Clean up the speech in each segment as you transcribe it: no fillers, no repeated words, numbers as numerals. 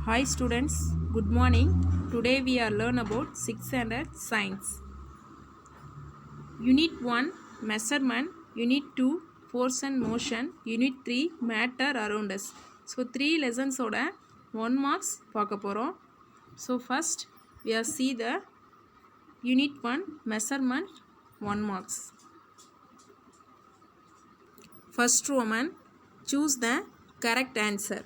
Hi students, good morning. Today we are learn about 6th standard science. Unit 1 measurement, Unit 2 force and motion, Unit 3 matter around us. So 3 lessons oda 1 marks பார்க்க போறோம். So first we are see the Unit 1 measurement 1 marks. First Roman, choose the correct answer.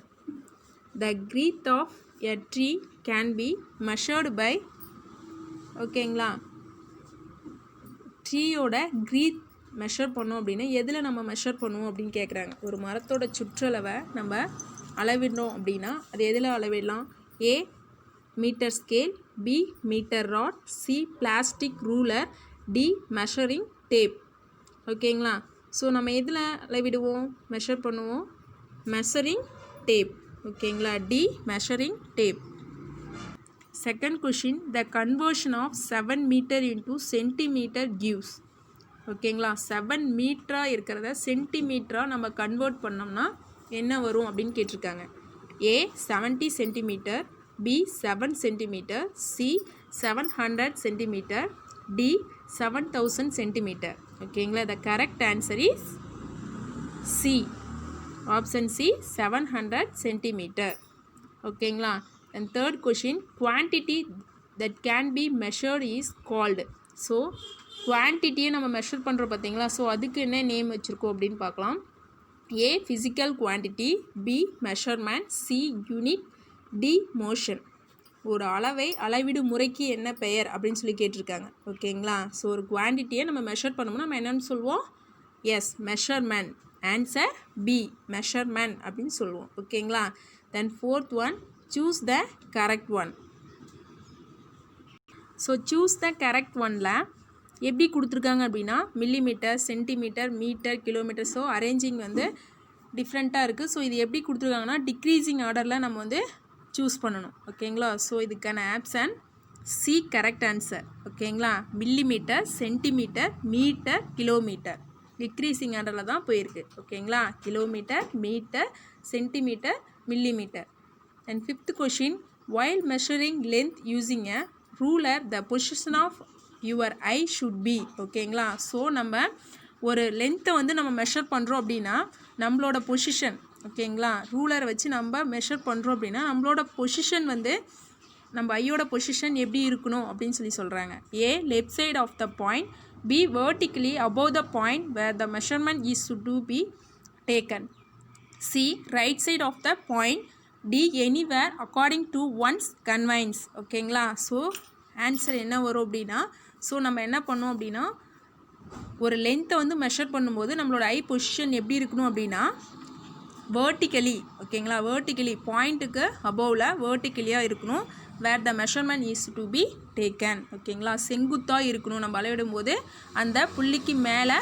The growth of a tree can be measured by ஓகேங்களா ட்ரீயோட growth measure பண்ணோம் அப்படின்னா எதில் நம்ம measure பண்ணுவோம் அப்படின்னு கேட்குறாங்க. ஒரு மரத்தோட சுற்றளவை நம்ம அளவிடணும் அப்படின்னா அது எதில் அளவிடலாம்? A metre scale, B metre rod, C plastic ruler, D measuring tape. ஓகேங்களா? ஸோ நம்ம எதில் அளவிடுவோம், மெஷர் பண்ணுவோம்? Measuring tape. ஓகேங்களா? D measuring tape. Second question, the conversion of 7 meter into centimeter gives. ஓகேங்களா? 7 மீட்டராக இருக்கிறத சென்டிமீட்டராக நம்ம கன்வெர்ட் பண்ணோம்னா என்ன வரும் அப்படின்னு கேட்டிருக்காங்க. A 70 centimetre, B 7 centimetre, C 700 centimetre, D 7000 centimetre. ஓகேங்களா? the correct answer is C. Option C 700 centimetre. ஓகேங்களா? and third question, quantity that can be measured is called. So குவான்டிட்டியை நம்ம மெஷர் பண்ணுறோம் பார்த்தீங்களா, ஸோ அதுக்கு என்ன நேம் வச்சுருக்கோம் அப்படின்னு பார்க்கலாம். A physical quantity, B measurement, C unit, D motion. ஒரு அளவை அளவிடும் முறைக்கு என்ன பெயர் அப்படின்னு சொல்லி கேட்டிருக்காங்க. ஓகேங்களா? ஸோ ஒரு குவான்டிட்டியை நம்ம மெஷர் பண்ணோம்னா நம்ம என்னென்னு சொல்லுவோம்? Yes measurement. Answer B measurement அப்படின்னு சொல்லுவோம். ஓகேங்களா? Then fourth one, choose the correct one. So choose the correct oneல எப்படி கொடுத்துருக்காங்க அப்படின்னா millimetre, centimetre, metre, kilometre. So arranging வந்து டிஃப்ரெண்ட்டாக இருக்குது. ஸோ இது எப்படி கொடுத்துருக்காங்கன்னா டிக்ரீசிங் ஆர்டரில் நம்ம வந்து சூஸ் பண்ணணும். ஓகேங்களா? ஸோ இதுக்கான ஆப்ஷன் சி கரெக்ட் ஆன்சர். ஓகேங்களா? Millimetre, centimetre, metre, kilometre decreasing ஆர்டரில் தான் போயிருக்கு. ஓகேங்களா? Kilometre, metre, centimetre, millimetre. And fifth question, while measuring length using a ruler, the position of your eye should be. ஓகேங்களா? So நம்ம ஒரு லென்த்தை வந்து நம்ம மெஷர் பண்ணுறோம் அப்படின்னா நம்மளோட பொசிஷன், ஓகேங்களா, ரூலரை வச்சு நம்ம மெஷர் பண்ணுறோம் அப்படின்னா நம்மளோட பொசிஷன் வந்து நம்ம ஐயோட பொசிஷன் எப்படி இருக்கணும் அப்படின்னு சொல்லி சொல்கிறாங்க. A left side of the point, B vertically above the point where the measurement is to be taken, C right side of the point, D anywhere according to one's convenience. ஓகேங்களா? So answer என்ன வரும் அப்படின்னா, so நம்ம என்ன பண்ணோம் அப்படின்னா ஒரு லென்த்தை வந்து மெஷர் பண்ணும்போது நம்மளோட ஐ பொசிஷன் எப்படி இருக்கணும் அப்படின்னா வேர்ட்டிக்கலி. ஓகேங்களா? வேர்ட்டிக்கலி பாயிண்ட்டுக்கு அபோவில் வேர்ட்டிக்கலியாக இருக்கணும். Where the measurement is to be taken. ஓகேங்களா? செங்குத்தாக இருக்கணும். நம்ம அளவிடும் போது அந்த புள்ளிக்கு மேலே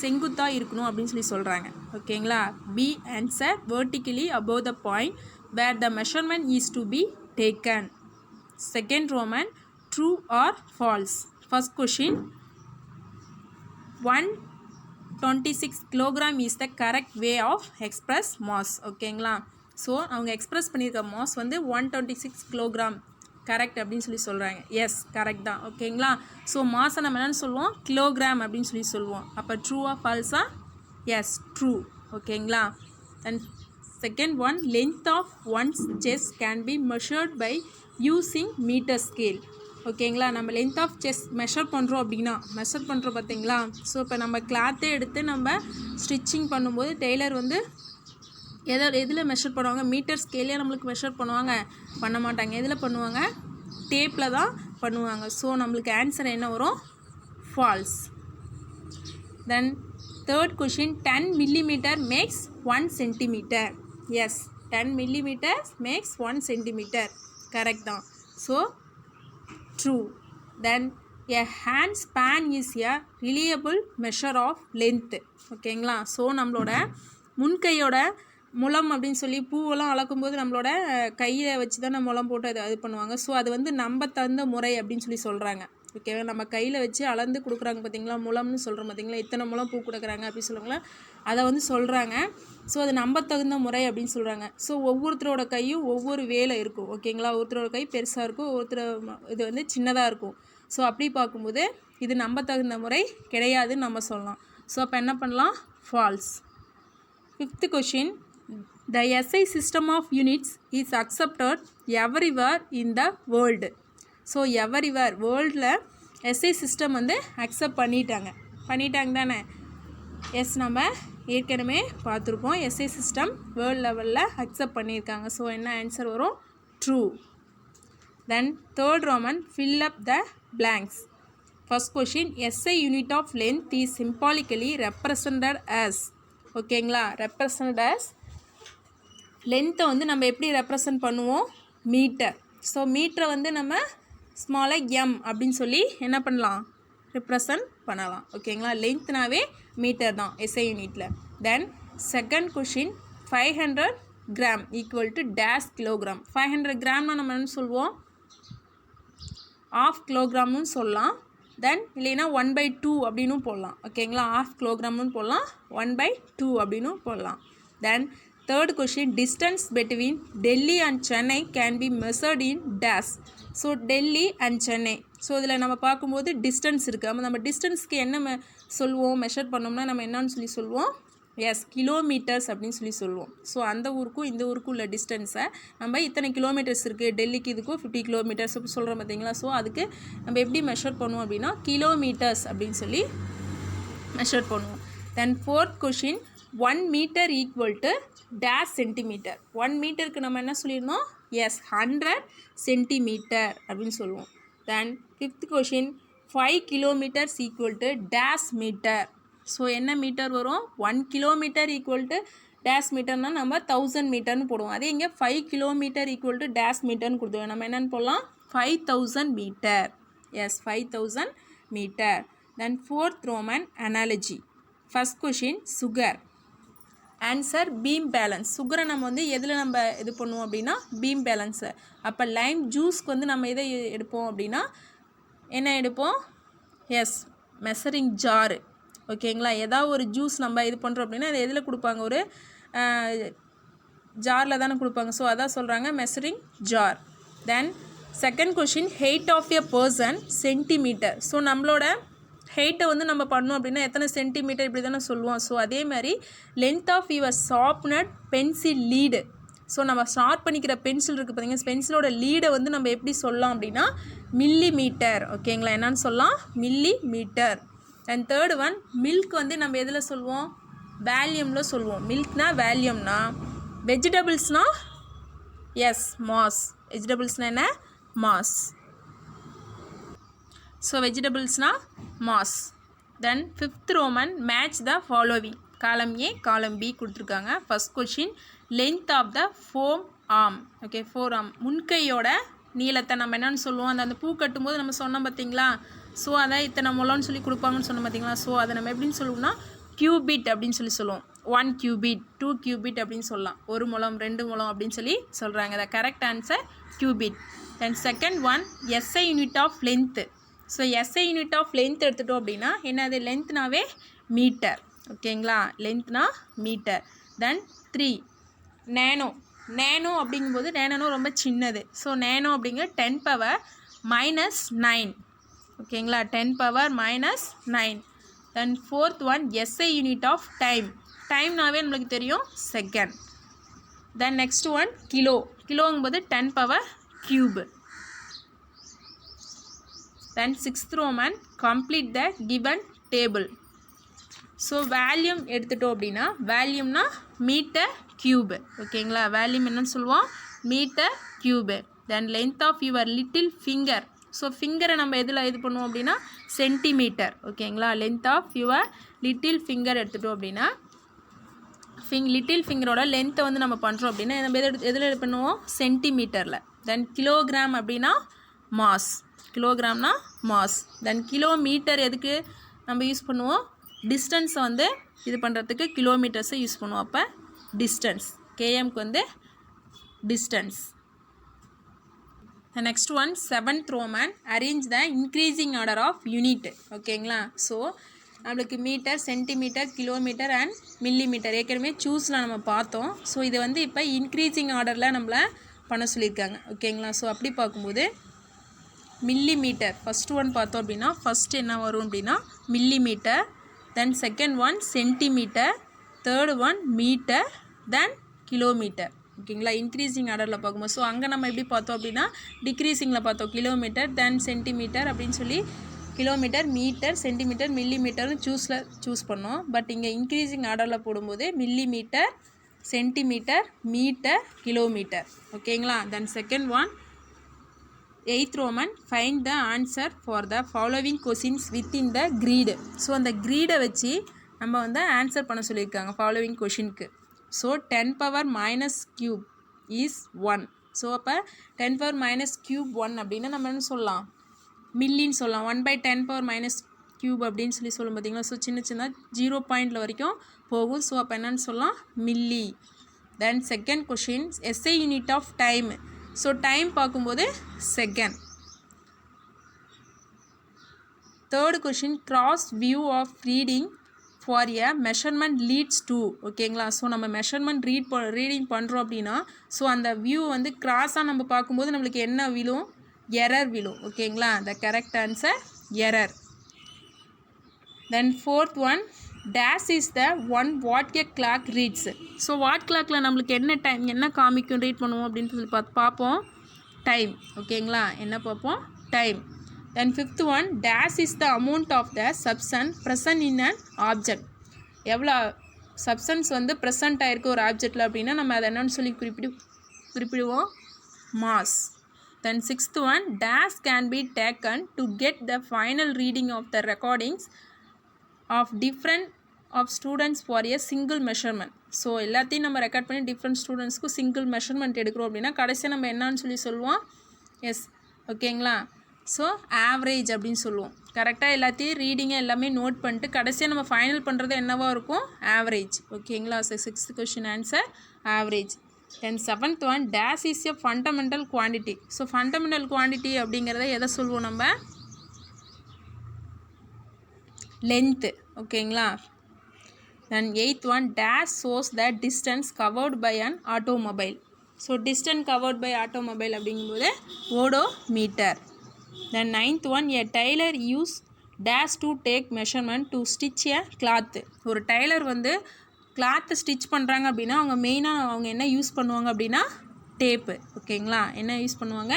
செங்குத்தாக இருக்கணும் அப்படின்னு சொல்லி சொல்கிறாங்க. ஓகேங்களா? B answer vertically above the point where the measurement is to be taken. Second Roman, true or false. First question, 126 kilogram is the correct way of express mass. ஓகேங்களா? ஸோ அவங்க எக்ஸ்பிரஸ் பண்ணியிருக்க மாஸ் வந்து 126 kilogram correct அப்படின்னு சொல்லி சொல்கிறாங்க. Yes correct தான். ஓகேங்களா? So மாஸை நம்ம என்னென்னு சொல்லுவோம்? கிலோகிராம் அப்படின்னு சொல்லி சொல்லுவோம். அப்போ ட்ரூவா ஃபால்ஸா? Yes true. ஓகேங்களா? And second one, length of one's chest can be measured by using metre scale. ஓகேங்களா? நம்ம லென்த் ஆஃப் செஸ்ட் மெஷர் பண்ணுறோம் அப்படின்னா மெஷர் பண்ணுறோம் பார்த்தீங்களா? ஸோ இப்போ நம்ம கிளாத்தே எடுத்து நம்ம ஸ்டிச்சிங் பண்ணும்போது டெய்லர் வந்து எதில் மெஷர் பண்ணுவாங்க? மீட்டர் ஸ்கேலே நம்மளுக்கு மெஷர் பண்ணுவாங்க? பண்ண மாட்டாங்க. எதில் பண்ணுவாங்க? டேப்பில் தான் பண்ணுவாங்க. ஸோ நம்மளுக்கு ஆன்சர் என்ன வரும்? False. Then third question, 10 millimeter makes 1 centimeter. Yes 10 millimeter makes 1 centimeter. Correct தான். So true. Then a hand span is a reliable measure of length. ஓகேங்களா? ஸோ நம்மளோட முன்கையோட முலம் அப்படின்னு சொல்லி பூவெல்லாம் அளக்கும்போது நம்மளோட கையை வச்சு தான் நம்ம முலம் போட்டு அது பண்ணுவாங்க. ஸோ அது வந்து நம்ம தகுந்த முறை அப்படின்னு சொல்லி சொல்கிறாங்க. ஓகேவா? நம்ம கையில் வச்சு அளந்து கொடுக்குறாங்க பார்த்தீங்களா, முலம்னு சொல்கிறோம் பார்த்தீங்களா, இத்தனை முலம் பூ கொடுக்குறாங்க அப்படின்னு சொல்லுவாங்களா, அதை வந்து சொல்கிறாங்க. ஸோ அது நம்ப தகுந்த முறை அப்படின்னு சொல்கிறாங்க. ஸோ ஒவ்வொருத்தரோட கையும் ஒவ்வொரு வேலை இருக்கும். ஓகேங்களா, ஒருத்தரோட கை பெருசாக இருக்கும், இது வந்து சின்னதாக இருக்கும். ஸோ அப்படி பார்க்கும்போது இது நம்ப தகுந்த முறை கிடையாதுன்னு நம்ம சொல்லலாம். ஸோ அப்போ என்ன பண்ணலாம், falls. 5th question, the SI system of units is accepted everywhere in the world. So everywhere வேர்ல்டில் SI சிஸ்டம் வந்து அக்செப்ட் பண்ணிட்டாங்க தானே. எஸ், நம்ம ஏற்கனவே பார்த்துருக்கோம் SI சிஸ்டம் வேர்ல்டு லெவலில் அக்செப்ட் பண்ணியிருக்காங்க. ஸோ என்ன ஆன்சர் வரும், true. Then third Roman, fill up the blanks. First question, SI unit of length is symbolically represented as. ஓகேங்களா, ரெப்ரசன்ட் as லென்த்தை வந்து நம்ம எப்படி ரெப்ரசன்ட் பண்ணுவோம், மீட்டர். ஸோ மீட்டரை வந்து நம்ம ஸ்மாலாக எம் அப்படின்னு சொல்லி என்ன பண்ணலாம், ரெப்ரசன்ட் பண்ணலாம். ஓகேங்களா, லென்த்னாவே மீட்டர் தான் SI யூனிட்டில். தென் second question, 500 gram equal to dash kilogram. 500 கிராம்னா நம்ம என்ன சொல்லுவோம், ½ கிலோகிராம்னு சொல்லலாம். தென் இல்லைன்னா 1/2 அப்படின்னு போடலாம். ஓகேங்களா, ½ கிலோகிராம்னு போடலாம், 1/2 அப்படின்னு போடலாம். தென் third question, distance between Delhi and Chennai can be measured in dash. So Delhi and Chennai, so இதில் நம்ம பார்க்கும்போது டிஸ்டன்ஸ் இருக்குது. நம்ம டிஸ்டன்ஸ்க்கு என்ன சொல்லுவோம், மெஷர் பண்ணோம்னா நம்ம என்னன்னு சொல்லி சொல்லுவோம், எஸ், கிலோமீட்டர்ஸ் அப்படின்னு சொல்லி சொல்லுவோம். ஸோ அந்த ஊருக்கும் இந்த ஊருக்கும் உள்ள டிஸ்டன்ஸை நம்ம இத்தனை கிலோமீட்டர்ஸ் இருக்குது, டெல்லிக்கு இதுக்கும் 50 கிலோமீட்டர்ஸ் அப்படி சொல்கிறோம் பார்த்தீங்களா. ஸோ அதுக்கு நம்ம எப்படி மெஷர் பண்ணுவோம் அப்படின்னா கிலோமீட்டர்ஸ் அப்படின்னு சொல்லி மெஷர் பண்ணுவோம். Then fourth question, 1 metre equal to dash centimetre. 1 மீட்டருக்கு நம்ம என்ன சொல்லியிருந்தோம், எஸ், 100 சென்டிமீட்டர் அப்படின்னு சொல்லுவோம். Then fifth question, 5 kilometres equal to dash metre. So என்ன மீட்டர் வரும், 1 கிலோமீட்டர் ஈக்குவல் டு டேஷ் மீட்டர்னால் நம்ம 1000 மீட்டர்னு போடுவோம். அதே இங்கே 5 கிலோமீட்டர் ஈக்குவல் டு டேஷ் மீட்டர்னு கொடுத்துருவோம். நம்ம என்னென்னு போடலாம், 5000 metre. Yes, 5000 metre. Then fourth roman, analogy. First question, sugar. Answer, beam balance. சுகரை நம்ம வந்து எதில் நம்ம இது பண்ணுவோம் அப்படின்னா பீம் பேலன்ஸை. அப்போ லைம் ஜூஸ்க்கு வந்து நம்ம எதை எடுப்போம் அப்படின்னா என்ன எடுப்போம், எஸ், மெஷரிங் ஜாரு. ஓகேங்களா, ஏதாவது ஒரு ஜூஸ் நம்ம இது பண்ணுறோம் அப்படின்னா அதை எதில் கொடுப்பாங்க, ஒரு ஜாரில் தானே கொடுப்பாங்க. ஸோ அதான் சொல்கிறாங்க measuring jar. Then second question, height of a person centimetre. So நம்மளோட ஹெயிட்டை வந்து நம்ம பண்ணோம் அப்படின்னா எத்தனை சென்டிமீட்டர் இப்படி தானே சொல்லுவோம். ஸோ அதே மாதிரி length of your sharpened pencil lead. So நம்ம ஷார்ப் பண்ணிக்கிற பென்சில் இருக்குது பார்த்தீங்கன்னா, பென்சிலோட லீடை வந்து நம்ம எப்படி சொல்லலாம் அப்படின்னா மில்லி மீட்டர். ஓகேங்களா, என்னன்னு சொல்லலாம், millimetre. And third one, milk வந்து நம்ம எதில் சொல்லுவோம், வேல்யூமில் சொல்லுவோம். மில்க்னா வேல்யூம்னா, வெஜிடபிள்ஸ்னா எஸ், மாஸ். வெஜிடபிள்ஸ்னால் என்ன, மாஸ். ஸோ வெஜிடபிள்ஸ்னா mass. Then fifth Roman, match the following. Column A column B கொடுத்துருக்காங்க. First question, length of the forearm. Okay, forearm, முன்கையோட நீளத்தை நம்ம என்னென்னு சொல்லுவோம், அந்த பூ கட்டும்போது நம்ம சொன்னோம் பார்த்தீங்களா. ஸோ அதை இத்தனை முளம்னு சொல்லி கொடுப்பாங்கன்னு சொன்னோம் பார்த்தீங்களா. ஸோ அதை நம்ம எப்படின்னு சொல்லுவோம்னா கியூபிட் அப்படின்னு சொல்லுவோம். 1 கியூபிட், 2 கியூபிட் அப்படின்னு சொல்லலாம். 1 முழம் 2 முழம் அப்படின்னு சொல்லி சொல்கிறாங்க. The correct answer cubit. Then second one, SI unit of length. So SI unit of length எடுத்துட்டோம் அப்படின்னா என்னது, லென்த்னாவே மீட்டர். ஓகேங்களா, லென்த்னா மீட்டர். Then 3, nano. நேனோ அப்படிங்கும்போது நேனோ ரொம்ப சின்னது. ஸோ நேனோ அப்படிங்கிற 10⁻⁹. ஓகேங்களா, 10⁻⁹. Then fourth one, SI unit of time. டைம்னாவே நம்மளுக்கு தெரியும் second. Then next one, kilo. கிலோங்கும்போது 10⁻³ Then sixth Roman, complete the given table. So volume எடுத்துட்டோம் அப்படின்னா வால்யூம்னா மீட்டர் கியூப். ஓகேங்களா, வால்யூம் என்னன்னு சொல்லுவோம், metre cube. Then length of your little finger. So ஃபிங்கரை நம்ம எதில் இது பண்ணுவோம் அப்படின்னா சென்டிமீட்டர். ஓகேங்களா, length of your little finger எடுத்துட்டோம் அப்படின்னா லிட்டில் ஃபிங்கரோட லென்த்தை வந்து நம்ம பண்ணுறோம் அப்படின்னா நம்ம எதில் இது பண்ணுவோம், சென்டிமீட்டரில். தென் கிலோகிராம் அப்படின்னா மாஸ். கிலோகிராம்னா மாஸ். தென் கிலோமீட்டர் எதுக்கு நம்ம யூஸ் பண்ணுவோம், டிஸ்டன்ஸை வந்து இது பண்ணுறதுக்கு கிலோமீட்டர்ஸை யூஸ் பண்ணுவோம். அப்போ டிஸ்டன்ஸ், கேஎம்க்கு வந்து distance. Next one, seventh roman, arrange the increasing order of unit. ஓகேங்களா, ஸோ நம்மளுக்கு metre, centimetre, kilometre and millimetre ஏற்கனவே சூஸில் நம்ம பார்த்தோம். ஸோ இது வந்து இப்போ இன்க்ரீசிங் ஆர்டரில் நம்மளை பண்ண சொல்லியிருக்காங்க. ஓகேங்களா? ஸோ அப்படி பார்க்கும்போது மில்லிமீட்டர் ஃபஸ்ட் ஒன் பார்த்தோம் அப்படின்னா ஃபஸ்ட் என்ன வரும் அப்படின்னா millimetre, then second one centimetre, third one metre, then kilometre. ஓகேங்களா? இன்க்ரீசிங் ஆர்டரில் பார்க்கும்போது ஸோ அங்கே நம்ம எப்படி பார்த்தோம் அப்படின்னா டிக்ரீசிங்கில் பார்த்தோம். கிலோமீட்டர், தென் சென்டிமீட்டர் அப்படின்னு சொல்லி கிலோமீட்டர், மீட்டர், சென்டிமீட்டர், மில்லிமீட்டர்னு சூஸ் பண்ணோம். பட் இங்கே இன்க்ரீசிங் ஆர்டரில் போடும்போது மில்லிமீட்டர், சென்டிமீட்டர், மீட்டர், கிலோமீட்டர். ஓகேங்களா? Then second one 8th Roman, find the answer for the following questions within the grid. So அந்த க்ரீடை வச்சு நம்ம வந்து ஆன்சர் பண்ண சொல்லியிருக்காங்க ஃபாலோவிங் கொஷினுக்கு. So 10 power minus cube is 1. So அப்போ 10 power minus cube 1 அப்படின்னா நம்ம என்ன சொல்லலாம், மில்லின்னு சொல்லலாம். 1/10 power minus cube அப்படின்னு சொல்லி சொல்லும் பார்த்தீங்களா. ஸோ சின்ன சின்ன 0 பாயிண்டில் வரைக்கும் போகும். ஸோ அப்போ என்னன்னு சொல்லலாம், milli. Then second question SI unit of time. So time பார்க்கும்போது second. Third question cross view of reading for a measurement leads to. ஓகேங்களா? ஸோ நம்ம மெஷர்மெண்ட் ரீடிங் பண்ணுறோம் அப்படின்னா ஸோ அந்த வியூ வந்து கிராஸாக நம்ம பார்க்கும்போது நம்மளுக்கு என்ன விழும், எரர் விழும். ஓகேங்களா? The correct answer error. Then fourth one dash is the one what a clock reads. So what கிளாக்கில் நம்மளுக்கு என்ன டைம் என்ன காமிக்கும் ரீட் பண்ணுவோம் அப்படின்னு சொல்லி பார்ப்போம், டைம். ஓகேங்களா? என்ன பார்ப்போம், time. Then fifth one dash is the amount of the substance present in an object. எவ்வளோ சப்ஸ்டன்ஸ் வந்து ப்ரெசன்ட் ஆகிருக்கு ஒரு ஆப்ஜெக்டில் அப்படின்னா நம்ம அதை என்னன்னு சொல்லி குறிப்பிடுவோம், mass. Then sixth one dash can be taken to get the final reading of the recordings of different of students for a single measurement. So எல்லாத்தையும் நம்ம ரெக்கார்ட் பண்ணி டிஃப்ரெண்ட் ஸ்டூடெண்ட்ஸ்க்கு சிங்கிள் மெஷர்மெண்ட் எடுக்கிறோம் அப்படின்னா கடைசியாக நம்ம என்னன்னு சொல்லி சொல்லுவோம், எஸ். ஓகேங்களா? ஸோ ஆவரேஜ் அப்படின்னு சொல்லுவோம். கரெக்டாக எல்லாத்தையும் ரீடிங்கை எல்லாமே நோட் பண்ணிட்டு கடைசியாக நம்ம ஃபைனல் பண்ணுறது என்னவாக இருக்கும், ஆவரேஜ். ஓகேங்களா? So sixth question answer average. Then seventh one dash is a fundamental quantity. So fundamental quantity அப்படிங்கிறத எதை சொல்லுவோம் நம்ம, லென்த்து. ஓகேங்களா? Then eighth one dash shows the distance covered by an automobile. So distance covered by automobile அப்படிங்கும்போது odometer. Then ninth one a tailor use dash to take measurement to stitch a cloth. ஒரு tailor வந்து கிளாத்தை stitch பண்ணுறாங்க அப்படின்னா அவங்க என்ன use பண்ணுவாங்க அப்படின்னா டேப்பு. ஓகேங்களா? என்ன யூஸ் பண்ணுவாங்க,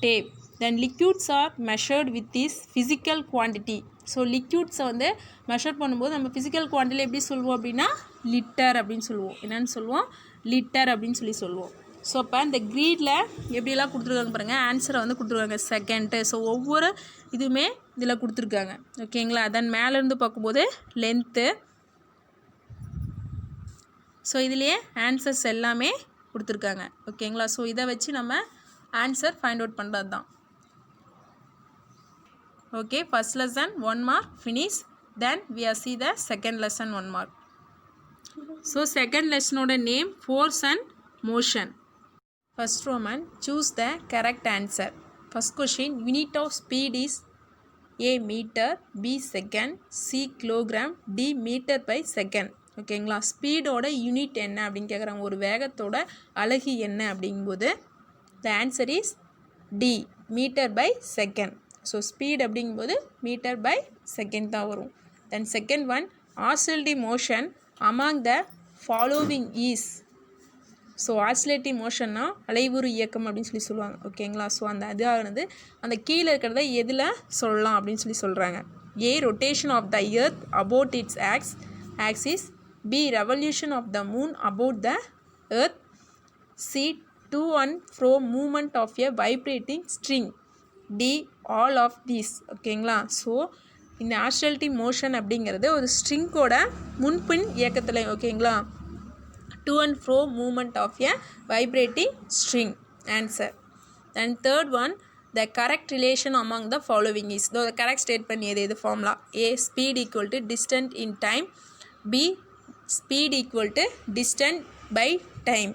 tape. Then liquids are measured with this physical quantity. So லிக்யூட்ஸை வந்து மெஷர் பண்ணும்போது நம்ம ஃபிசிக்கல் குவான்டிட்டியில் எப்படி சொல்லுவோம் அப்படின்னா லிட்டர் அப்படின்னு சொல்லுவோம். என்னென்னு சொல்லுவோம், லிட்டர் அப்படின்னு சொல்லுவோம். ஸோ அப்போ இந்த க்ரீடில் எப்படியெல்லாம் கொடுத்துருக்காங்க பாருங்கள், ஆன்சரை வந்து கொடுத்துருக்காங்க செகண்டு. ஸோ ஒவ்வொரு இதுவுமே இதில் கொடுத்துருக்காங்க. ஓகேங்களா? தென் மேலேருந்து பார்க்கும்போது லென்த்து. ஸோ இதுலேயே ஆன்சர்ஸ் எல்லாமே கொடுத்துருக்காங்க. ஓகேங்களா? ஸோ இதை வச்சு நம்ம ஆன்சர் ஃபைண்ட் அவுட் பண்ணுறது தான். Okay, first lesson 1 mark finish. Then we are see the second lesson 1 mark. So second lesson oda name force and motion. First Roman, choose the correct answer. First question, unit of speed is A meter, B second, C kilogram, D meter by second. ஓகேங்களா? ஸ்பீடோட unit என்ன அப்படின்னு கேட்குறாங்க. ஒரு வேகத்தோட அலகு என்ன அப்படிங்கும்போது the answer is D metre by second. So speed அப்படிங்கும்போது metre by second தான் வரும். Then second one oscillative motion among the following is. So oscillative மோஷன்னா அலைவுறு இயக்கம் அப்படின்னு சொல்லுவாங்க. ஓகேங்களா? ஸோ அந்த இதானது அந்த கீழே இருக்கிறத எதில் சொல்லலாம் அப்படின்னு சொல்கிறாங்க. A rotation of the earth about its axis. B revolution of the moon about the earth. C to and fro movement of a vibrating string. D all of these. ஓகேங்களா? ஸோ இந்த ஆசிலேட்டிவ் மோஷன் அப்படிங்கிறது ஒரு ஸ்ட்ரிங்கோட முன்பின் இயக்கத்தில். ஓகேங்களா? to and fro movement of a vibrating string. Answer. And third one, the correct relation among the following is. The correct statement எது formula. A speed equal to distance in time. B speed equal to distance by time.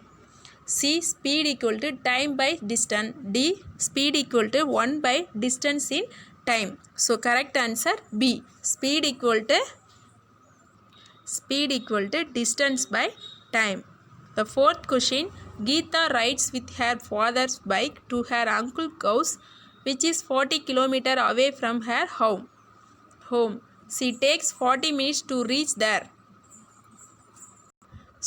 C speed equal to time by distance. D speed equal to 1 by distance in time. So correct answer B speed equal to speed equal to distance by time. The fourth question, Geeta rides with her father's bike to her uncle's house, which is 40 km away from her home. She takes 40 minutes to reach there.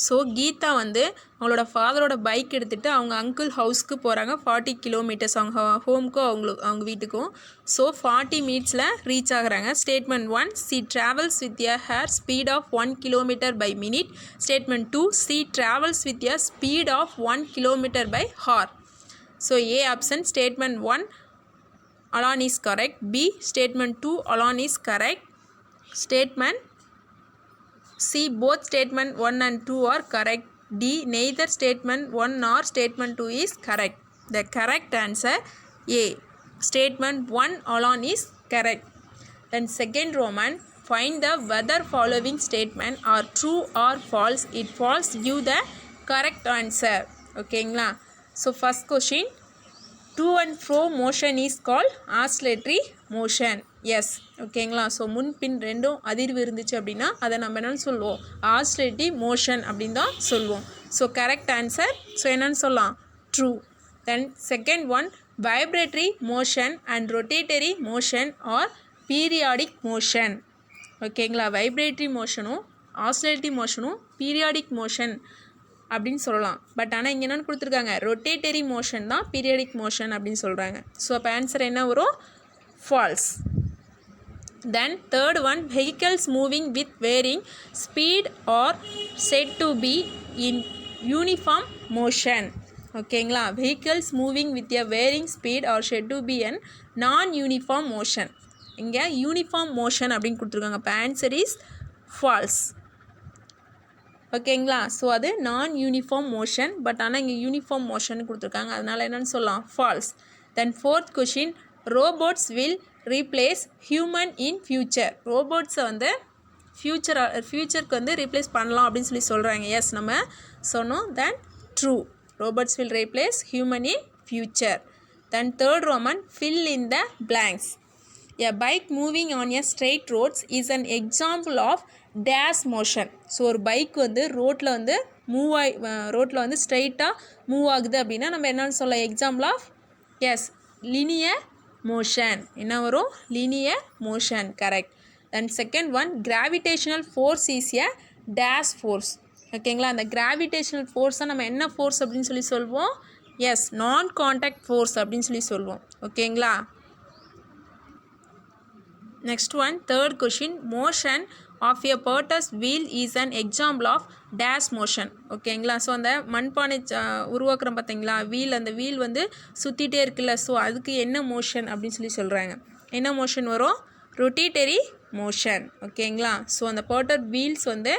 So Geetha வந்து அவங்களோட ஃபாதரோட bike எடுத்துகிட்டு அவங்க uncle ஹவுஸ்க்கு போகிறாங்க 40 kilometres அவங்க ஹோம்க்கும் அவங்க வீட்டுக்கும். So 40 மினிட்ஸில் reach ஆகுறாங்க. Statement 1, she travels with a hair speed of 1 kilometre by minute. Statement 2, she travels with a speed of 1 kilometre by hour. So A option statement 1 alone is correct. B statement 2 alone is correct. Statement C, both statement 1 and 2 are correct. D, neither statement 1 nor statement 2 is correct. The correct answer A, statement 1 alone is correct. Then second Roman, find the whether following statement are true or false. It false, give the correct answer. ஓகேங்களா? So first question, to and fro motion is called oscillatory motion. Yes. ஓகேங்களா? So முன் பின் ரெண்டும் அதிர்வு இருந்துச்சு அப்படின்னா அதை நம்ம என்னென்னு சொல்லுவோம், ஆஸ்லேட்டிவ் மோஷன் அப்படின்னு தான் சொல்லுவோம். So correct answer. ஸோ என்னென்னு சொல்லலாம், true. Then second one, vibratory motion and rotatory motion R periodic motion. ஓகேங்களா? வைப்ரேட்டரி மோஷனும் ஆஸ்லேட்டிவ் மோஷனும் பீரியாடிக் மோஷன் அப்படின்னு சொல்லலாம். பட் ஆனால் இங்கே என்னென்னு கொடுத்துருக்காங்க, ரொட்டேட்டரி மோஷன் தான் பீரியாடிக் மோஷன் அப்படின்னு சொல்கிறாங்க. ஸோ அப்போ ஆன்சர் என்ன வரும், falls. Then third one, vehicles moving with varying speed are said to be in uniform motion. ஓகேங்களா? vehicles moving with a varying speed are said to be in non-uniform motion. இங்கே uniform motion அப்படின்னு கொடுத்துருக்காங்க. இப்போ answer is false. ஓகேங்களா? So அது நான் uniform motion. But ஆனால் இங்கே யூனிஃபார்ம் மோஷன் கொடுத்துருக்காங்க. அதனால் என்னென்னு சொல்லலாம், false. Then fourth question, robots will replace human in future. ரோபோட்ஸை வந்து ஃப்யூச்சருக்கு வந்து ரீப்ளேஸ் பண்ணலாம் அப்படின்னு சொல்லி சொல்கிறாங்க. எஸ், நம்ம சொன்னோம். Then true, robots will replace human in future. Then third Roman, fill in the blanks. A bike moving on a straight roads is an example of dash motion. So ஒரு bike வந்து ரோட்டில் வந்து ரோட்டில் வந்து ஸ்ட்ரெயிட்டாக move ஆகுது அப்படின்னா நம்ம என்னென்னு சொல்லலாம், example of, yes, linear motion. என்ன வரும், linear motion. correct. then second one, gravitational force is a dash force. ஓகேங்களா? அந்த gravitational force நம்ம என்ன force அப்படின்னு சொல்லி சொல்வோம், எஸ், நான் கான்டாக்ட் ஃபோர்ஸ் அப்படின்னு சொல்லி சொல்வோம். ஓகேங்களா? Next one, third question, motion of a potter's wheel is an example of dash motion. ஓகேங்களா? ஸோ அந்த மண்பானை உருவாக்குறோம் பார்த்தீங்களா, அந்த வீல் வந்து சுற்றிட்டே இருக்குல்ல, ஸோ அதுக்கு என்ன மோஷன் அப்படின்னு சொல்லி சொல்கிறாங்க. என்ன மோஷன் வரும், ரொட்டேட்டரி மோஷன். ஓகேங்களா? ஸோ அந்த பர்டர் வீல்ஸ் வந்து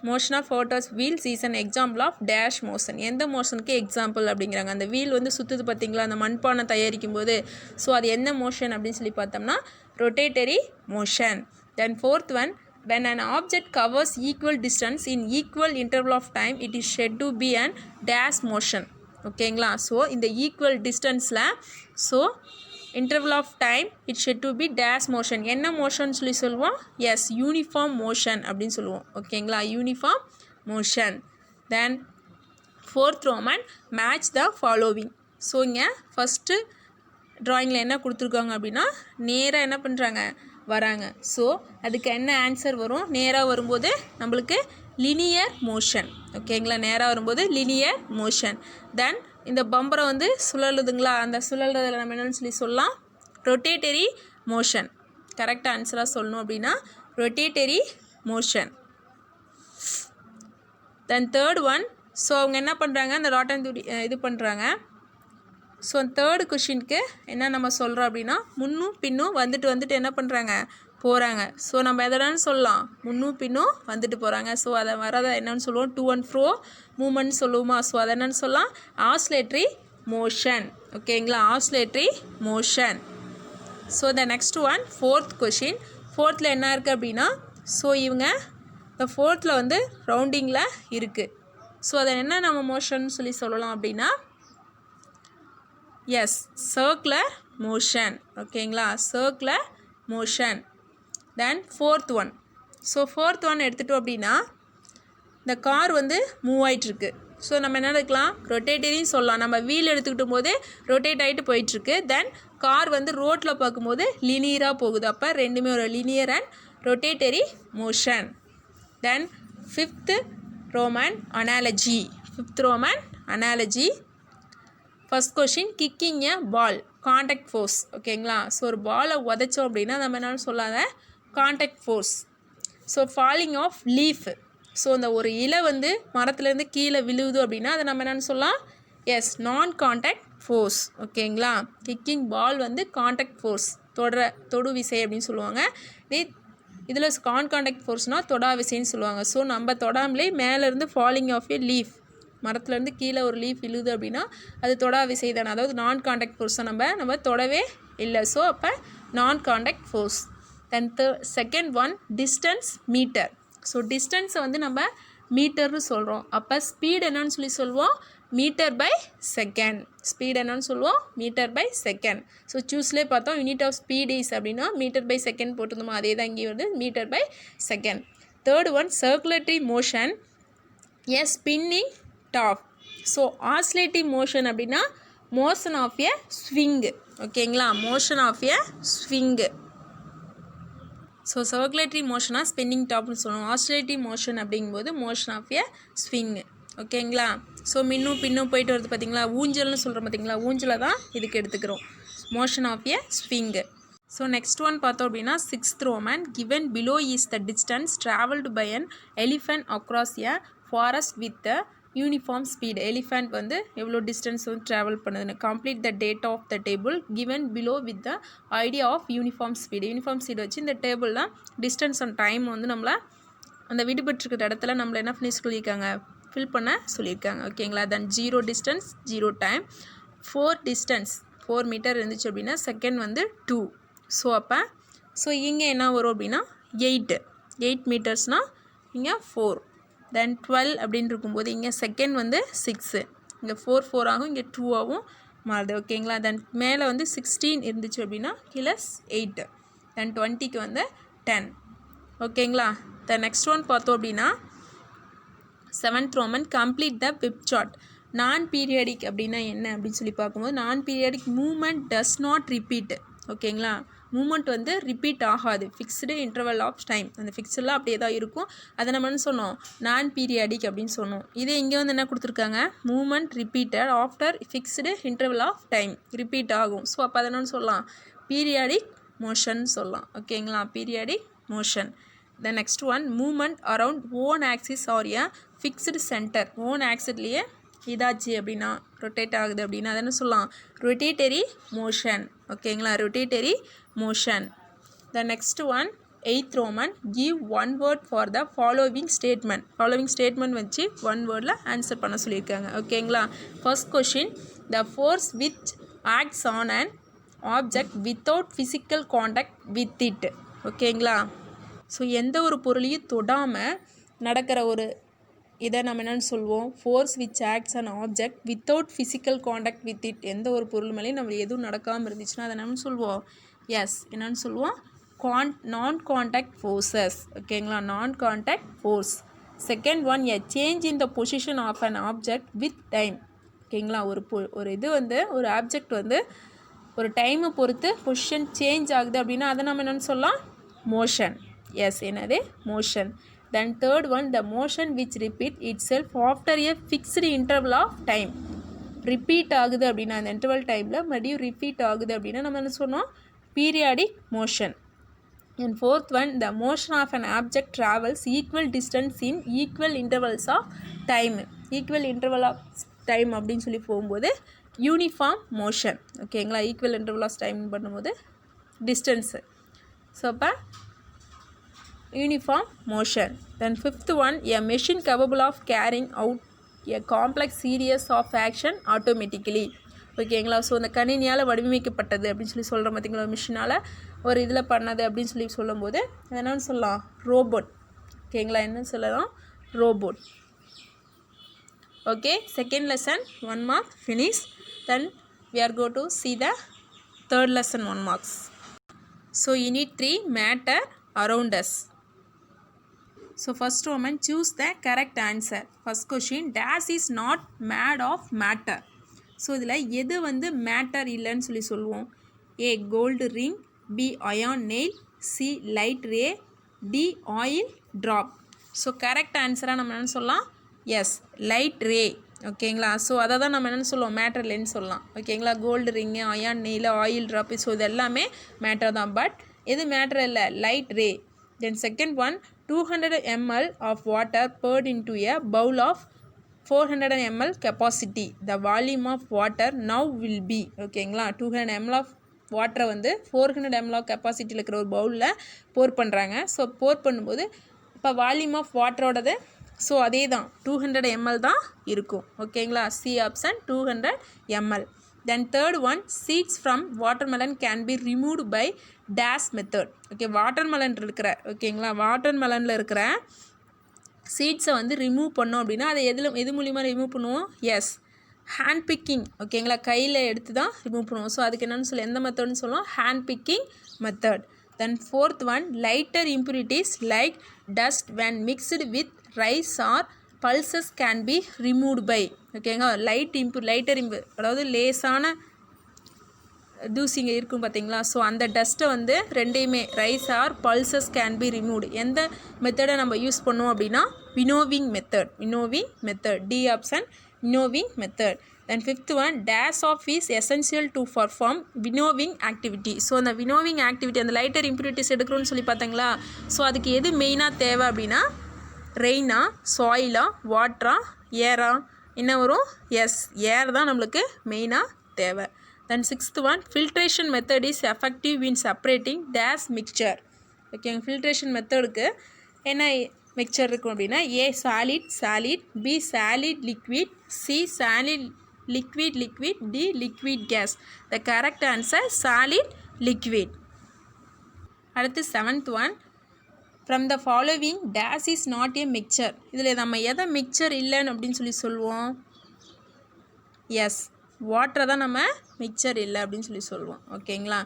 motion of potter's wheels is an example of dash motion. எந்த மோஷனுக்கு எக்ஸாம்பிள் அப்படிங்கிறாங்க, அந்த வீல் வந்து சுற்றுது பார்த்தீங்களா அந்த மண்பானை தயாரிக்கும் போது, ஸோ அது என்ன மோஷன் அப்படின்னு சொல்லி பார்த்தோம்னா rotatory motion. Then fourth one, when an object covers equal distance in equal interval of time, it is said to be an dash motion. ஓகேங்களா? ஸோ இந்த ஈக்குவல் டிஸ்டன்ஸில், so interval of time it said to be dash motion. என்ன motion சொல்லி சொல்லுவோம், yes, uniform motion அப்படின்னு சொல்லுவோம். ஓகேங்களா? Uniform motion. Then fourth roman, match the following. So இங்கே ஃபஸ்ட்டு ட்ராயிங்கில் என்ன கொடுத்துருக்காங்க அப்படின்னா நேராக என்ன பண்ணுறாங்க, வராங்க. ஸோ அதுக்கு என்ன ஆன்சர் வரும், நேராக வரும்போது நம்மளுக்கு லினியர் மோஷன். ஓகேங்களா? நேராக வரும்போது லினியர் மோஷன். தென் இந்த பம்பரை வந்து சுழலுதுங்களா, அந்த சுழல்றதில் நம்ம என்னென்னு சொல்லி சொல்லலாம், ரொட்டேட்டரி மோஷன். கரெக்ட் ஆன்சராக சொல்லணும் அப்படின்னா ரொட்டேட்டரி மோஷன். தென் தேர்ட் ஒன், ஸோ அவங்க என்ன பண்ணுறாங்க, அந்த ராட்டன் துடி இது பண்ணுறாங்க. ஸோ தேர்டு கொஷினுக்கு என்ன நம்ம சொல்கிறோம் அப்படின்னா முன்னும் பின்னும் வந்துட்டு என்ன பண்ணுறாங்க, போகிறாங்க. ஸோ நம்ம எதனான்னு சொல்லலாம், முன்னும் பின்னும் வந்துட்டு போகிறாங்க. ஸோ அதை வரதை என்னென்னு சொல்லுவோம், டூ அண்ட் ஃப்ரோ மூமெண்ட் சொல்லுவோமா. ஸோ அதை என்னென்னு சொல்லலாம், ஆஸ்லேட்டரி மோஷன். ஓகேங்களா? Oscillatory motion. So the next one, fourth question. ஃபோர்த்தில் என்ன இருக்குது அப்படின்னா, ஸோ இவங்க இந்த ஃபோர்த்தில் வந்து ரவுண்டிங்கில் இருக்குது. ஸோ அதை என்ன நம்ம மோஷன் சொல்லி சொல்லலாம் அப்படின்னா, எஸ், சர்க்குலர் மோஷன். ஓகேங்களா? Circular motion. Then fourth one, so fourth one எடுத்துட்டோம் அப்படின்னா இந்த கார் வந்து மூவ் ஆகிட்டுருக்கு. ஸோ நம்ம என்ன எடுக்கலாம், ரொட்டேட்டரின்னு சொல்லலாம். நம்ம வீல் எடுத்துக்கிட்டும் போது ரொட்டேட் ஆகிட்டு போயிட்டுருக்கு. தென் கார் வந்து ரோட்டில் பார்க்கும்போது லினியராக போகுது. அப்போ ரெண்டுமே ஒரு linear and rotatory motion. Then fifth roman analogy. First question, kicking a ball contact force. ஓகேங்களா. ஸோ ஒரு பாலை உதைச்சோம் அப்படின்னா நம்ம என்னன்னு சொல்லாத contact force. So falling of leaf. So அந்த ஒரு இலை வந்து மரத்துலேருந்து கீழே விழுவுது அப்படின்னா அதை நம்ம என்னென்னு சொல்லலாம், எஸ் நான் கான்டாக்ட் ஃபோர்ஸ். ஓகேங்களா. கிக்கிங் பால் வந்து கான்டாக்ட் ஃபோர்ஸ், தொடு விசை அப்படின்னு சொல்லுவாங்க. இதில் கான்டாக்ட் ஃபோர்ஸ்னால் தொடா விசைன்னு சொல்லுவாங்க. ஸோ நம்ம தொடாமலே மேலேருந்து ஃபாலிங் ஆஃப் ஏ லீஃப், மரத்துலேருந்து கீழே ஒரு லீஃப் விழுது அப்படின்னா அது தொடா விசை தானே, அதாவது நான் கான்டாக்ட் ஃபோர்ஸ் தான். நம்ம தொடவே இல்லை. ஸோ அப்போ non contact force. Then second one distance metre. So டிஸ்டன்ஸை வந்து நம்ம மீட்டர்னு சொல்கிறோம். அப்போ ஸ்பீட் என்னன்னு சொல்லி சொல்லுவோம், மீட்டர் பை செகண்ட். ஸ்பீட் என்னன்னு சொல்லுவோம், மீட்டர் பை செகண்ட். ஸோ சூஸ்லேயே பார்த்தோம் யூனிட் ஆஃப் ஸ்பீட் இஸ் அப்படின்னா மீட்டர் பை செகண்ட் போட்டிருந்தோமோ அதே தான் இங்கே வந்து metre by second. Third one circulatory motion, a spinning top. So oscillative motion அப்படின்னா மோஷன் ஆஃப் எ ஸ்விங்கு. ஓகேங்களா, motion of a swing. So circulatory மோஷனாக ஸ்பின்னிங் டாப்னு சொல்லுவோம். ஆசிலேட்டிவ் மோஷன் அப்படிங்கும்போது மோஷன் ஆஃப் எ ஸ்விங்கு. ஓகேங்களா. ஸோ மின்னும் பின்னும் போயிட்டு வருது பார்த்தீங்களா, ஊஞ்சல்னு சொல்கிறோம் பார்த்தீங்களா, ஊஞ்சலை தான் இதுக்கு எடுத்துக்கிறோம், motion of a swing. So next one பார்த்தோம் அப்படின்னா sixth roman, given below is the distance travelled by an elephant across a forest with a uniform speed. Elephant வந்து எவ்வளோ டிஸ்டன்ஸ் வந்து ட்ராவல் பண்ணுதுன்னு. Complete the data of the table given below with the idea of uniform speed. Uniform speed வச்சு இந்த டேபிளில் distance and time வந்து நம்மளை அந்த விடுபட்டுருக்கிற இடத்துல நம்மளை என்ன பண்ணி சொல்லியிருக்காங்க, ஃபில் பண்ண சொல்லியிருக்காங்க. ஓகேங்களா. தென் 0 டிஸ்டன்ஸ் 0 டைம். 4 டிஸ்டன்ஸ் 4 மீட்டர் இருந்துச்சு அப்படின்னா செகண்ட் வந்து 2. ஸோ இங்கே என்ன வரும் அப்படின்னா 8 மீட்டர்ஸ்னால் இங்கே 4. தென் 12 அப்படின்னு இருக்கும்போது இங்கே செகண்ட் வந்து 6, இங்கே 4 ஆகும், இங்கே 2 ஆகும் மாறுது. ஓகேங்களா. தென் மேலே வந்து 16 இருந்துச்சு அப்படின்னா கீழே 8. தென் 20க்கு வந்து 10. ஓகேங்களா. தென் நெக்ஸ்ட் ஒன் பார்த்தோம் அப்படின்னா seventh Roman, complete the pie chart. Non periodic அப்படின்னா என்ன அப்படின்னு சொல்லி பார்க்கும்போது non periodic movement does not repeat. ஓகேங்களா. மூமெண்ட் வந்து ரிப்பீட் ஆகாது, ஃபிக்ஸ்டு இன்டர்வல் ஆஃப் டைம், அந்த ஃபிக்ஸ்டெலாம் அப்படியே தான் இருக்கும். அதை நம்ம என்ன சொன்னோம், நான் பீரியாடிக் அப்படின்னு சொன்னோம். இதே இங்கே வந்து என்ன கொடுத்துருக்காங்க, movement repeated after fixed interval of time, repeat ஆகும். ஸோ அப்போ அதை என்னன்னு சொல்லலாம், பீரியாடிக் மோஷன் சொல்லலாம். ஓகேங்களா, periodic motion. The next one, movement around own axis or a fixed centre. Own ஆக்சிஸ்லேயே இதாச்சு அப்படின்னா ரொட்டேட் ஆகுது அப்படின்னா அதை என்ன சொல்லலாம், ரொட்டேட்டரி மோஷன். ஓகேங்களா, rotatory motion. The next one, eighth Roman, give one word for the following statement. Following statement வச்சு ஒன் வேர்டில் ஆன்சர் பண்ண சொல்லியிருக்காங்க. ஓகேங்களா. First question, the force which acts on an object without physical contact with it. ஓகேங்களா. So எந்த ஒரு பொருளையும் தொடாமல் நடக்கிற ஒரு இதை நம்ம என்னென்னு சொல்லுவோம், force which acts an object without physical contact with it. எந்த ஒரு பொருள் மேலேயும் நம்ம எதுவும் நடக்காமல் இருந்துச்சுன்னா அதை என்னென்னு சொல்லுவோம், எஸ் என்னென்னு சொல்லுவோம், நான் காண்டாக்ட் ஃபோர்ஸஸ். ஓகேங்களா, non contact force. Second one, a change in the position of an object with time. ஓகேங்களா, ஒரு இது வந்து ஒரு ஆப்ஜெக்ட் வந்து ஒரு டைமை பொறுத்து பொசிஷன் சேஞ்ச் ஆகுது அப்படின்னா அதை நம்ம என்னென்னு சொல்லலாம், மோஷன். எஸ் என்னது, motion. Then third one, the motion which repeat itself after a fixed interval of time. Repeat ஆகுது அப்படின்னா அந்த இன்டர்வல் டைமில் மறுபடியும் ரிப்பீட் ஆகுது அப்படின்னா நம்ம என்ன சொன்னோம், periodic motion. And fourth one, the motion of an object travels equal distance in equal intervals of time. Equal interval of time அப்படின்னு சொல்லி போகும்போது யூனிஃபார்ம் மோஷன். ஓகேங்களா, ஈக்குவல் இன்டர்வல் ஆஃப் டைம் பண்ணும்போது டிஸ்டன்ஸு. ஸோ அப்போ uniform motion. Then fifth one, a machine capable of carrying out a complex series of action automatically. ஓகேங்களா. So அந்த கணினியால் வடிவமைக்கப்பட்டது அப்படின்னு சொல்லி சொல்கிறோம் பார்த்தீங்களா, மிஷினால் ஒரு இதில் பண்ணது அப்படின்னு சொல்லி சொல்லும்போது என்னென்னு சொல்லலாம், ரோபோட். ஓகேங்களா, என்ன சொல்லலாம், robot. Okay, second lesson 1 mark finish. Then we are going to see the third lesson 1 marks. So unit 3, matter around us. So first woman choose the correct answer. First question dash is not made of matter. So இதில் எது வந்து matter இல்லைன்னு சொல்லி சொல்லுவோம். A gold ring, B iron nail, C light ray, D oil drop. So correct ஆன்சராக நம்ம என்னென்னு சொல்லலாம், எஸ் லைட் ரே. ஓகேங்களா, ஸோ அதை தான் நம்ம என்னென்னு சொல்லுவோம், மேட்டர் இல்லைன்னு சொல்லலாம். ஓகேங்களா, gold ring, iron nail, oil drop, so இது எல்லாமே மேட்டர் தான். பட் எது மேட்டர் இல்லை, light ray. Then second one 200 ml of water poured into a bowl of 400 ml capacity. The volume of water now will be. ஓகேங்களா, 200 ml of வாட்டரை வந்து 400 ml of கெப்பாசிட்டியில் இருக்கிற ஒரு பவுலில் போர் பண்ணுறாங்க. ஸோ போர் பண்ணும்போது இப்போ வால்யூம் ஆஃப் வாட்டரோடது ஸோ அதே தான் 200 ml தான் இருக்கும். ஓகேங்களா, C option 200 ml. Then third one seeds from watermelon can be removed by dash method. Okay, watermelon இருக்கிற ஓகேங்களா, வாட்டர்மெலனில் இருக்கிற சீட்ஸை வந்து ரிமூவ் பண்ணோம் அப்படின்னா அதை எது மூலிமா ரிமூவ் பண்ணுவோம், எஸ் ஹேண்ட் பிக்கிங். ஓகேங்களா, கையில் எடுத்து தான் ரிமூவ் பண்ணுவோம். ஸோ அதுக்கு என்னென்னு சொல்லி எந்த மெத்தட்னு சொல்லுவோம், hand picking method. Then fourth one lighter impurities like dust when mixed with rice or pulses can be removed by. ஓகேங்க, லைட்டர் அதாவது லேசான தூசிங்க இருக்கும் பார்த்தீங்களா, ஸோ அந்த டஸ்ட்டை வந்து ரெண்டையுமே rice or pulses can be removed. எந்த மெத்தடை நம்ம யூஸ் பண்ணுவோம் அப்படின்னா winnowing method. D option winnowing method. Then fifth one dash of is essential to perform winnowing activity. So அந்த வினோவிங் ஆக்டிவிட்டி அந்த லைட்டர் இம்ப்யூரிட்டிஸ் எடுக்கிறோன்னு சொல்லி பார்த்தீங்களா, ஸோ அதுக்கு எது மெயினாக தேவை அப்படின்னா ரெயினா, சாயிலா, வாட்டரா, ஏரா, என்ன வரும், எஸ் ஏர் தான் நம்மளுக்கு மெயினாக தேவை. Then sixth one filtration method is effective in separating dash mixture. ஓகேங்க, ஃபில்ட்ரேஷன் மெத்தடுக்கு என்ன மிக்சர் இருக்கும் அப்படின்னா A solid, B solid liquid, C solid liquid, D liquid gas. The correct answer solid liquid. அடுத்து seventh one from the following dash is not a mixture. இதில் நம்ம எதை mixer இல்லைன்னு அப்படின்னு சொல்லி சொல்லுவோம், எஸ் வாட்டரை தான் நம்ம மிக்சர் இல்லை அப்படின்னு சொல்லி சொல்லுவோம். ஓகேங்களா,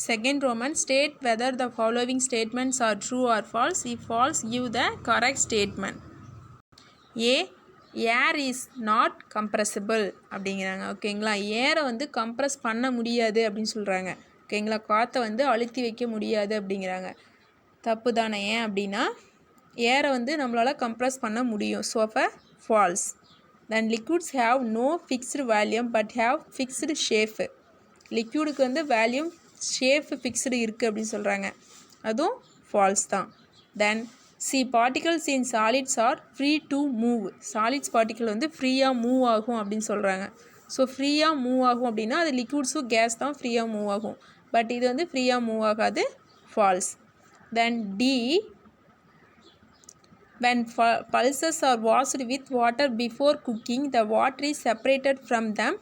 second Roman state whether the following statements are true or false. If falls give the correct statement. A air is not compressible அப்படிங்கிறாங்க. ஓகேங்களா, ஏரை வந்து கம்ப்ரெஸ் பண்ண முடியாது அப்படின்னு சொல்கிறாங்க. ஓகேங்களா, காற்றை வந்து அழுத்தி வைக்க முடியாது அப்படிங்கிறாங்க. தப்பு தானே, ஏன் அப்படின்னா ஏரை வந்து நம்மளால் கம்ப்ரெஸ் பண்ண முடியும். ஸோ அப்போ false. Then liquids have no fixed volume but have fixed shape. லிக்விடுக்கு வந்து வால்யூம் ஷேஃப் ஃபிக்ஸ்டு இருக்குது அப்படின்னு சொல்கிறாங்க, அதுவும் ஃபால்ஸ் தான். Then C particles in solids are free to move. Solids particle வந்து ஃப்ரீயாக மூவ் ஆகும் அப்படின்னு சொல்கிறாங்க. ஸோ ஃப்ரீயாக மூவ் ஆகும் அப்படின்னா அது லிக்விட்ஸும் கேஸ் தான் ஃப்ரீயாக மூவ் ஆகும். பட் இது வந்து ஃப்ரீயாக மூவ் ஆகாது, falls. Then D, when pulses are washed with water before cooking, the water is separated from them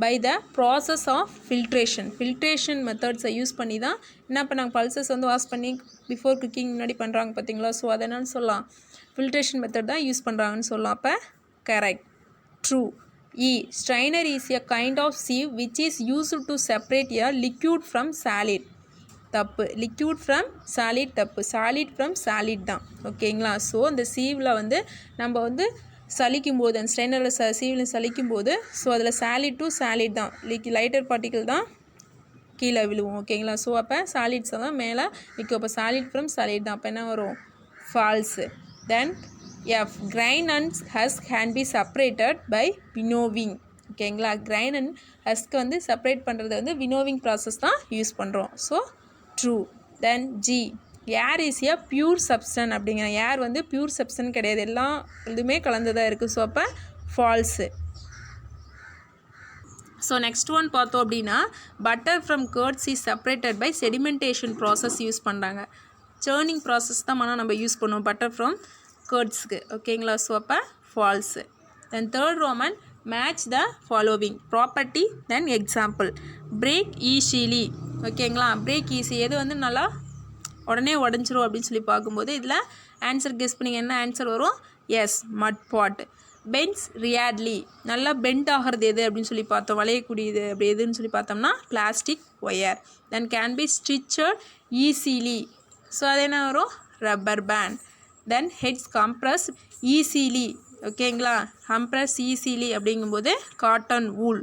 by the process of filtration. Filtration methods use பண்ணி தான் என்ன பண்ணாங்க, பல்சஸ் வந்து வாஷ் பண்ணி பிஃபோர் குக்கிங் முன்னாடி பண்ணுறாங்க பார்த்தீங்களா. ஸோ அதை என்னன்னு சொல்லலாம், ஃபில்ட்ரேஷன் மெத்தட் தான் யூஸ் பண்ணுறாங்கன்னு சொல்லலாம். அப்போ correct, true. E, strainer is a kind of sieve which is used to separate a liquid from solid. தப்பு, லிக்யூட் ஃப்ரம் சாலிட் தப்பு, சாலிட் ஃப்ரம் சாலிட் தான். ஓகேங்களா, ஸோ அந்த சீவில் வந்து நம்ம வந்து சலிக்கும் போது அந்த ஸ்ட்ரெயினரில் சீவில் சலிக்கும் போது ஸோ அதில் சாலிட் டு சாலிட் தான், லைட்டர் பார்ட்டிக்கல் தான் கீழே விழுவோம். ஓகேங்களா, ஸோ அப்போ சாலிட்ஸை தான் மேலே நிற்கும். அப்போ சாலிட் ஃப்ரம் சாலிட் தான். அப்போ என்ன வரும், false. Then F grain and husk can be separated by winnowing. ஓகேங்களா, கிரைன் அண்ட் ஹஸ்க்கு வந்து செப்பரேட் பண்ணுறது வந்து வினோவிங் ப்ராசஸ் தான் யூஸ் பண்ணுறோம். So true. Then G air is a pure substance அப்படிங்கிற. ஏர் வந்து பியூர் சப்ஸ்டன் கிடையாது, எல்லாம் இதுவுமே கலந்துதான் இருக்குது. ஸோ அப்போ ஃபால்ஸு. ஸோ நெக்ஸ்ட் ஒன் பார்த்தோம் அப்படின்னா butter from curds is separated by sedimentation process use பண்ணுறாங்க. சேர்னிங் ப்ராசஸ் தான் நம்ம யூஸ் பண்ணுவோம் பட்டர் ஃப்ரம் கர்ட்ஸ்க்கு. ஓகேங்களா, ஸோ அப்போ falls. Then third Roman match the following property then example. Break easily. ஓகேங்களா, break easy எது வந்து நல்லா உடனே உடஞ்சிரும் அப்படின்னு சொல்லி பார்க்கும்போது இதில் ஆன்சர் கெஸ் பண்ணிங்க, என்ன ஆன்சர் வரும், எஸ் மட் பாட். பென்ஸ் ரியாட்லி நல்லா பெண்ட் ஆகிறது எது அப்படின்னு சொல்லி பார்த்தோம், வளையக்கூடியது அப்படி எதுன்னு சொல்லி பார்த்தோம்னா plastic wire. Then can be stitched easily. So அது என்ன வரும், rubber band. Then gets compress easily. ஓகேங்களா, கம்ப்ரஸ் ஈஸிலி அப்படிங்கும்போது காட்டன் வூல்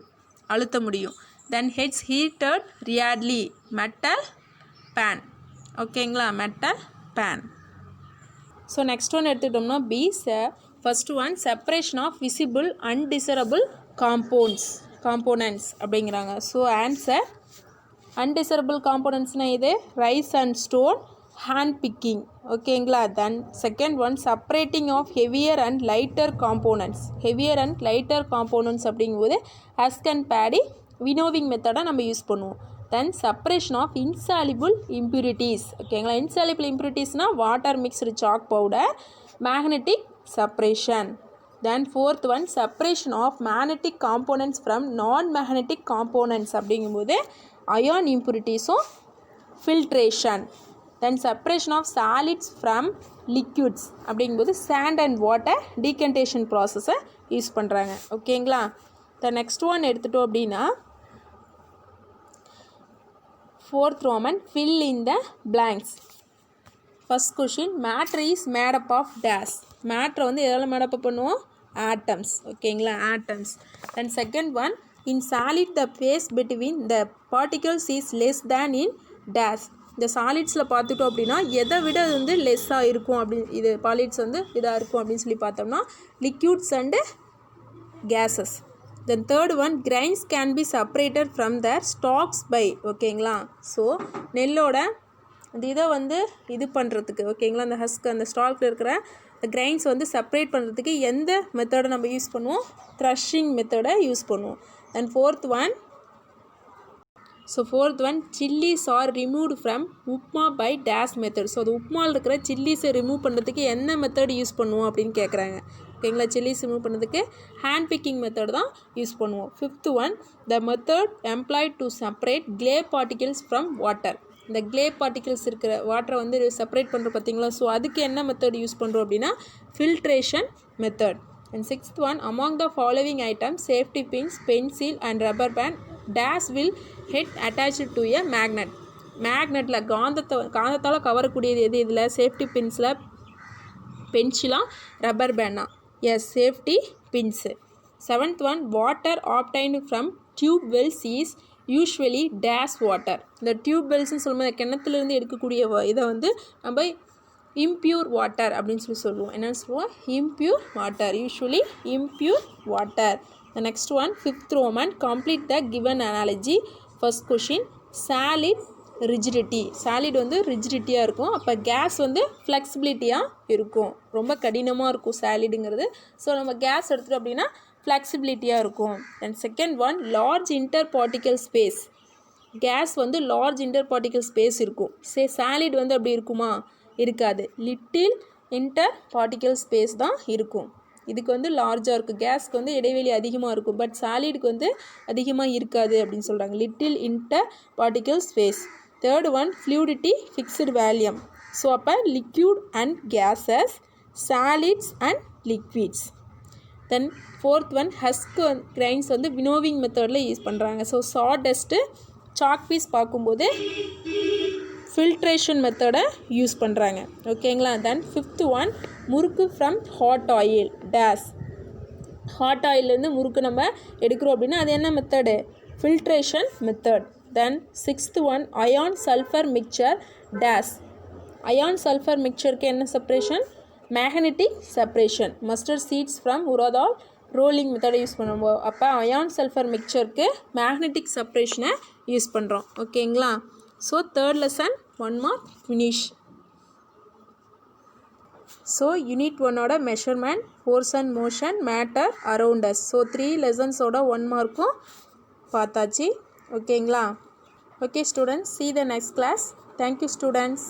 அழுத்த முடியும். தென் ஹெட்ஸ் ஹீட்டட் ரியர்லி மெட்டல் பேன். ஓகேங்களா, metal pan. So next one எடுத்துக்கிட்டோம்னா B. First one separation of visible undesirable components அப்படிங்கிறாங்க. ஸோ ஆன்சர் அன்டிசரபிள் காம்போனன்ட்ஸ்னால் இது rice and stone, hand picking. ஓகேங்களா. Then second one separating of heavier and lighter components அப்படிங்கும்போது husk and paddy winnowing மெத்தடை நம்ம use பண்ணுவோம். Then separation of insoluble impurities. ஓகேங்களா, இன்சாலிபிள் இம்ப்யூரிட்டிஸ்னால் water mixed chalk powder, magnetic separation. Then fourth one separation of magnetic components from non magnetic components அப்படிங்கும்போது iron இம்ப்யூரிட்டிஸும் filtration. Then separation of solids from liquids அப்படிங்கும்போது sand and water decantation ப்ராசஸை use பண்ணுறாங்க. ஓகேங்களா. The next one எடுத்துட்டோம் அப்படின்னா fourth Roman fill in the blanks. First question matter is made up of dash. மேட்ரை வந்து எதால் மேடப் பண்ணுவோம்? ஆட்டம்ஸ். ஓகேங்களா, atoms. Then second one in solid the space between the particles is less than in dash. இந்த சாலிட்ஸில் பார்த்துட்டோம் அப்படின்னா எதை விட அது வந்து லெஸ்ஸாக இருக்கும் அப்படின்னு, இது பாலிட்ஸ் வந்து இதாக இருக்கும் அப்படின்னு சொல்லி பார்த்தோம்னா liquids and gases. Then third one grains can be separated from their stalks by. ஓகேங்களா. ஸோ நெல்லோட அந்த இதை வந்து இது பண்ணுறதுக்கு, ஓகேங்களா, அந்த ஹஸ்க் அந்த ஸ்டாக்கில் இருக்கிற இந்த கிரைன்ஸ் வந்து செப்பரேட் பண்ணுறதுக்கு எந்த மெத்தடை நம்ம யூஸ் பண்ணுவோம்? த்ரஷிங் மெத்தடை யூஸ் பண்ணுவோம். Then fourth one chillies are removed from upma by this method. So அது உப்மாவில் இருக்கிற சில்லிஸை ரிமூவ் பண்ணுறதுக்கு என்ன மெத்தட் யூஸ் பண்ணுவோம் அப்படின்னு கேட்குறாங்க. ஓகேங்களா, சில்லிஸ் ரிமூவ் பண்ணுறதுக்கு ஹேண்ட் பிக்கிங் மெத்தட் தான் யூஸ் பண்ணுவோம். Fifth one the method employed to separate clay particles from water. இந்த கிளே பார்ட்டிகல்ஸ் இருக்கிற வாட்டரை வந்து செப்பரேட் பண்ணுறோம் பார்த்தீங்களா. ஸோ அதுக்கு என்ன மெத்தட் யூஸ் பண்ணுறோம் அப்படின்னா filtration method. And sixth one among the following item safety pins, pencil and rubber band dash will get attached to a magnet. மேக்னெட்டில் காந்தத்தால் கவரக்கூடியது எது? இதில் சேஃப்டி பின்ஸில் பென்சிலா ரப்பர் பேண்டா? Yes, safety pins. Seventh one water obtained from tube wells is usually dash water. இந்த tube வெல்ஸ்ன்னு சொல்லும்போது கிணத்துலேருந்து எடுக்கக்கூடிய இதை வந்து நம்ம இம்ப்யூர் வாட்டர் அப்படின்னு சொல்லி சொல்லுவோம். என்னென்னு சொல்லுவோம்? Impure water, usually impure water. The next one, fifth Roman, complete the given analogy. First question, solid rigidity. Solid வந்து ரிஜிடிட்டியாக இருக்கும், அப்போ கேஸ் வந்து ஃப்ளெக்சிபிலிட்டியாக இருக்கும், ரொம்ப கடினமாக இருக்கும் சாலிடுங்கிறது. ஸோ நம்ம கேஸ் எடுத்துகிட்டோம் அப்படின்னா ஃப்ளெக்சிபிலிட்டியாக இருக்கும். And second one large inter particle space. Gas வந்து லார்ஜ் இன்டர் பார்ட்டிக்கல் ஸ்பேஸ் இருக்கும். சாலிட் வந்து அப்படி இருக்குமா? இருக்காது, லிட்டில் இன்டர் பார்ட்டிக்கல் ஸ்பேஸ் தான் இருக்கும். இதுக்கு வந்து லார்ஜாக இருக்கும், கேஸ்க்கு வந்து இடைவெளி அதிகமாக இருக்கும், பட் சாலிடுக்கு வந்து அதிகமாக இருக்காது அப்படின்னு சொல்கிறாங்க. Little inter particle space. Third one fluidity fixed volume. So அப்போ liquid and gases, solids and liquids. Then fourth one husk grains வந்து வினோவிங் மெத்தடில் யூஸ் பண்ணுறாங்க. ஸோ சாடஸ்ட்டு சாக் பீஸ் பார்க்கும்போது ஃபில்ட்ரேஷன் மெத்தடை யூஸ் பண்ணுறாங்க. ஓகேங்களா. Then fifth one murukku from hot oil dash. Hot ஆயிலேருந்து முறுக்கு நம்ம எடுக்கிறோம் அப்படின்னா அது என்ன method? Filtration method. Then sixth one iron sulphur mixture dash. Iron sulphur மிக்சருக்கு என்ன separation? Magnetic separation. Mustard seeds from உரதால் ரோலிங் மெத்தடை யூஸ் பண்ணுவோம். அப்போ அயான் சல்ஃபர் மிக்சருக்கு மேக்னெட்டிக் செப்பரேஷனை யூஸ் பண்ணுறோம். ஓகேங்களா. So third lesson 1 mark finish. So unit 1ஓட measurement, force and motion, matter around us. So 3 லெசன்ஸோட 1 மார்க்கும் பார்த்தாச்சு. ஓகேங்களா. Okay students, see the next class. Thank you students.